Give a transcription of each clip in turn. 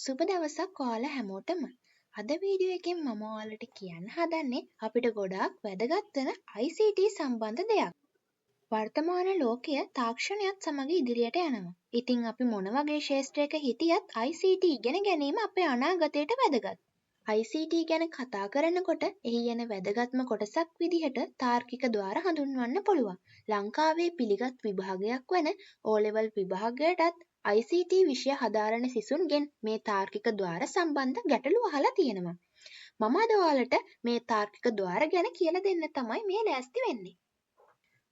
සුබ දවසක් ඔයාලා හැමෝටම. අද වීඩියෝ එකෙන් මම ඔයාලට කියන්න හදන්නේ අපිට ගොඩාක් වැදගත් වෙන ICT සම්බන්ධ දෙයක්. වර්තමාන ලෝකය තාක්ෂණයත් සමග ඉදිරියට යනවා. ඉතින් අපි මොන වගේ ශාස්ත්‍රයක හිටියත් ICT ඉගෙන ගැනීම අපේ අනාගතයට වැදගත්. ICT ගැන කතා කරනකොට එහි යන වැදගත්ම කොටසක් විදිහට තාර්කික ద్వාර හඳුන්වන්න පුළුවන්. ලංකාවේ පිළිගත් විභාගයක් වන O level විභාගයටත් ICT විෂය හදාරන සිසුන්ගෙන් මේ තාර්කික ద్వාර සම්බන්ධ ගැටලු අහලා තියෙනවා. මම අද ඔයාලට මේ තාර්කික ద్వාර ගැන කියලා දෙන්න තමයි මේ ලෑස්ති වෙන්නේ.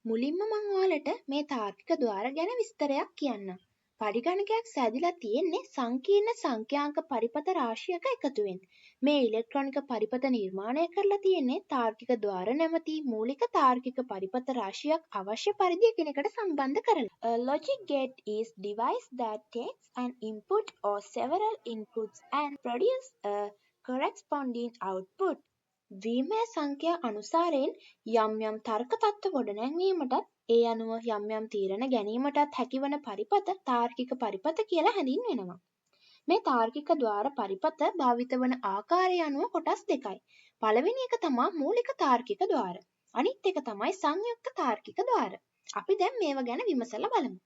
මුලින්ම මම ඔයාලට මේ තාර්කික ద్వාර ගැන විස්තරයක් කියන්නම්. පරිගණකයක් සෑදිලා තියෙන්නේ සංකීර්ණ සංඛ්‍යාංක පරිපථ රාශියක එකතුවෙන්. මේ ඉලෙක්ට්‍රොනික පරිපථ නිර්මාණය කරලා තියෙන්නේ තාර්කික ద్వාර නැමැති මූලික තාර්කික පරිපථ රාශියක් අවශ්‍ය පරිදි එකිනෙකට සම්බන්ධ කරලා. A logic gate is device that takes an input or several inputs and produce a corresponding output. ද්විමය සංඛ්‍යා අනුසාරයෙන් යම් යම් තර්ක තත්ත්ව ගොඩනැංවීමටත් ඒ අනුව යම් යම් තීරණ ගැනීමටත් හැකිවන පරිපථ තාර්කික පරිපථ කියලා හැඳින්වෙනවා. මේ තාර්කික ద్వාර පරිපථ භාවිත වන ආකාරය අනුව කොටස් දෙකයි. පළවෙනි එක තමයි මූලික තාර්කික ద్వාර. අනිත් එක තමයි සංයුක්ත තාර්කික ద్వාර. අපි දැන් මේවා ගැන විමසලා බලමු.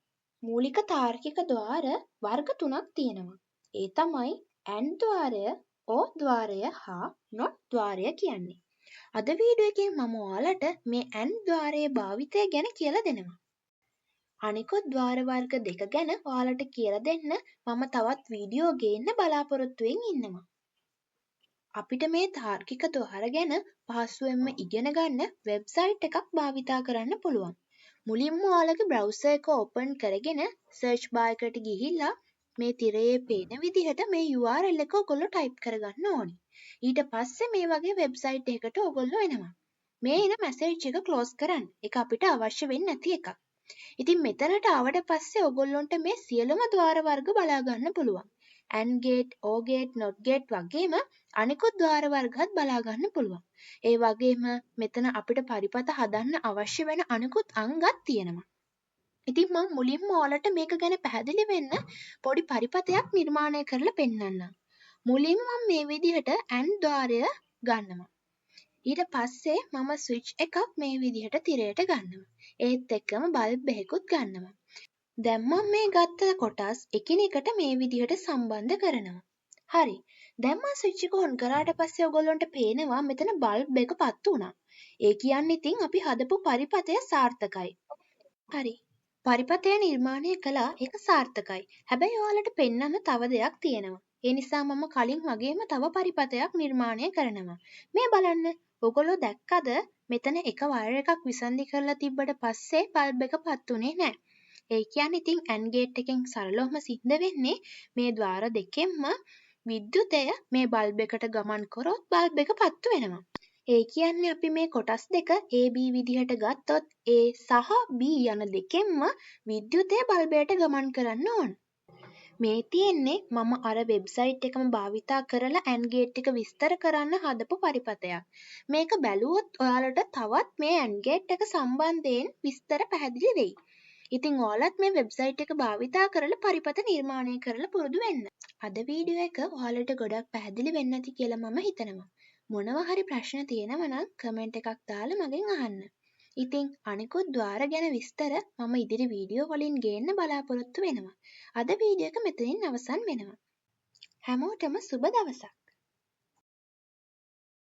මූලික තාර්කික ద్వාර වර්ග තුනක් තියෙනවා. ඒ තමයි AND ద్వාරය, OR ద్వාරය හා NOT ద్వාරය කියන්නේ. අද වීඩියෝ එකේ මම ඔයාලට මේ AND ద్వාරයේ භාවිතය ගැන කියලා දෙනවා. අනිකුත් ద్వාර වර්ග දෙක ගැන ඔයාලට කියලා දෙන්න මම තවත් වීඩියෝ ගේන්න බලාපොරොත්තුවෙන් ඉන්නවා. අපිට මේ තාර්කික ద్వාර ගැන පහසුවෙන්ම ඉගෙන ගන්න වෙබ්සයිට් එකක් භාවිතා කරන්න පුළුවන්. මුලින්ම ඔයාලගේ බ්‍රවුසර් එක ඕපන් කරගෙන සර්ච් බාර් එකට ගිහිල්ලා මේ තිරයේ පේන විදිහට මේ URL එක ඔයගොල්ලෝ ටයිප් කරගන්න ඕනි. ඊට පස්සේ මේ වගේ වෙබ්සයිට් එකකට ඔයගොල්ලෝ එනවා. මේ එන මැසේජ් එක ක්ලෝස් කරන්න. ඒක අපිට අවශ්‍ය වෙන්නේ නැති එකක්. ඉතින් මෙතනට ආවට පස්සේ ඔයගොල්ලන්ට මේ සියලුම ద్వාර වර්ග බලා ගන්න පුළුවන්. AND gate, OR gate, NOT gate වගේම අනිකුත් ద్వාර වර්ගත් බලා ගන්න පුළුවන්. ඒ වගේම මෙතන අපිට පරිපථ හදන්න අවශ්‍ය වෙන අනිකුත් අංගත් තියෙනවා. ඉතින් මම මුලින්ම ඔයාලට මේක ගැන පැහැදිලි වෙන්න පොඩි පරිපථයක් නිර්මාණය කරලා පෙන්නන්නම්. මුලින්ම මම මේ විදිහට AND ద్వාරය ගන්නවා. ඊට පස්සේ මම ස්විච් එකක් මේ විදිහට තිරයට ගන්නවා. ඒත් එක්කම බල්බ් එකකුත් ගන්නවා. දැන් මම මේ ගත්ත කොටස් එකිනෙකට මේ විදිහට සම්බන්ධ කරනවා. හරි. දැන් මම ස්විච් එක ඔන් කරාට පස්සේ ඔයගොල්ලන්ට පේනවා මෙතන බල්බ් එක පත්තු වුණා. ඒ කියන්නේ ඉතින් අපි හදපු පරිපථය සාර්ථකයි. හරි. පරිපථය නිර්මාණය කළා ඒක සාර්ථකයි. හැබැයි ඔයාලට පෙන්වන්න තව දෙයක් තියෙනවා. ඒ නිසා මම කලින් වගේම තව පරිපථයක් නිර්මාණය කරනවා. මේ බලන්න. ඔයගොල්ලෝ දැක්කද මෙතන එක වයර් එකක් විසන්ධි කරලා තිබ්බට පස්සේ බල්බ් එක පත්තුනේ නැහැ. ඒ කියන්නේ ඉතින් AND gate එකෙන් සරලවම සිද්ධ වෙන්නේ මේ ద్వාර දෙකෙන්ම විද්‍යුතය මේ බල්බ් එකට ගමන් කරොත් බල්බ් එක පත්තු වෙනවා. ඒ කියන්නේ අපි මේ කොටස් දෙක AB විදිහට ගත්තොත් A සහ B යන දෙකෙන්ම විද්‍යුතය බල්බයට ගමන් කරන්න ඕන. මේ තියෙන්නේ මම අර වෙබ්සයිට් එකම භාවිතා කරලා AND gate එක විස්තර කරන්න හදපු පරිපථයක්. මේක බැලුවොත් ඔයාලට තවත් මේ AND gate එක සම්බන්ධයෙන් විස්තර පැහැදිලි වෙයි. ඉතින් ඔයාලත් මේ වෙබ්සයිට් එක භාවිතා කරලා පරිපථ නිර්මාණය කරලා පුරුදු වෙන්න. අද වීඩියෝ එක ඔයාලට ගොඩක් පැහැදිලි වෙන්න ඇති කියලා මම හිතනවා. මොනවා හරි ප්‍රශ්න තියෙනවා නම් කමෙන්ට් එකක් දාලා මගෙන් අහන්න. ඉතින් අනිකුත් ద్వාර ගැන විස්තර මම ඉදිරි වීඩියෝ වලින් ගේන්න බලාපොරොත්තු වෙනවා. අද වීඩියෝ එක මෙතනින් අවසන් වෙනවා. හැමෝටම සුබ දවසක්.